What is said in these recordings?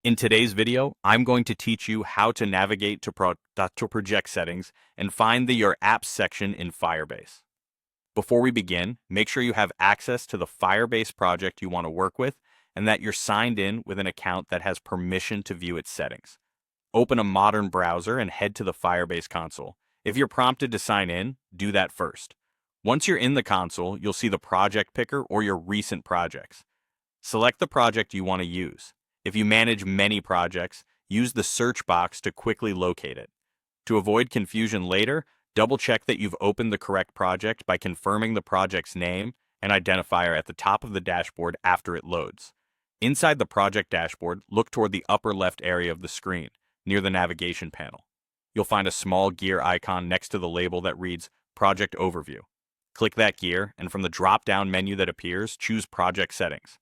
In today's video, I'm going to teach you how to navigate to project settings and find the Your Apps section in Firebase. Before we begin, make sure you have access to the Firebase project you want to work with and that you're signed in with an account that has permission to view its settings. Open a modern browser and head to the Firebase console. If you're prompted to sign in, do that first. Once you're in the console, you'll see the project picker or your recent projects. Select the project you want to use. If you manage many projects, use the search box to quickly locate it. To avoid confusion later, double-check that you've opened the correct project by confirming the project's name and identifier at the top of the dashboard after it loads. Inside the project dashboard, look toward the upper left area of the screen, near the navigation panel. You'll find a small gear icon next to the label that reads Project Overview. Click that gear, and from the drop-down menu that appears, choose Project Settings.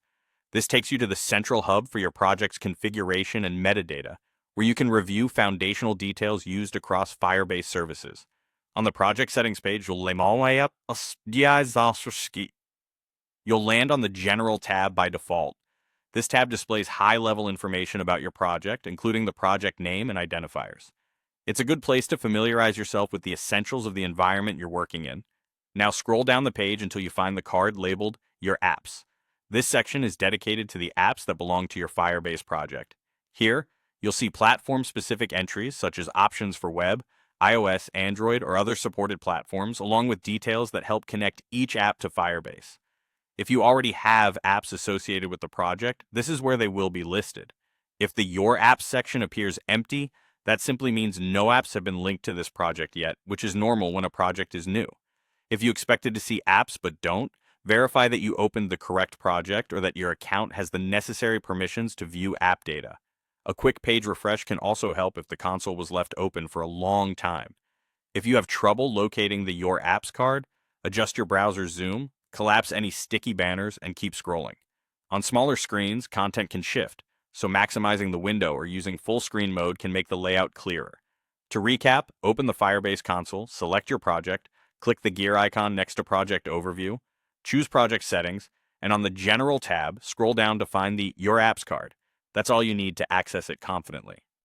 This takes you to the central hub for your project's configuration and metadata, where you can review foundational details used across Firebase services. On the project settings page, you'll land on the General tab by default. This tab displays high-level information about your project, including the project name and identifiers. It's a good place to familiarize yourself with the essentials of the environment you're working in. Now scroll down the page until you find the card labeled Your Apps. This section is dedicated to the apps that belong to your Firebase project. Here, you'll see platform-specific entries such as options for web, iOS, Android, or other supported platforms, along with details that help connect each app to Firebase. If you already have apps associated with the project, this is where they will be listed. If the Your Apps section appears empty, that simply means no apps have been linked to this project yet, which is normal when a project is new. If you expected to see apps but don't, verify that you opened the correct project or that your account has the necessary permissions to view app data. A quick page refresh can also help if the console was left open for a long time. If you have trouble locating the Your Apps card, adjust your browser's zoom, collapse any sticky banners, and keep scrolling. On smaller screens, content can shift, so maximizing the window or using full screen mode can make the layout clearer. To recap, open the Firebase console, select your project, click the gear icon next to Project Overview, choose Project Settings, and on the General tab, scroll down to find the Your Apps card. That's all you need to access it confidently.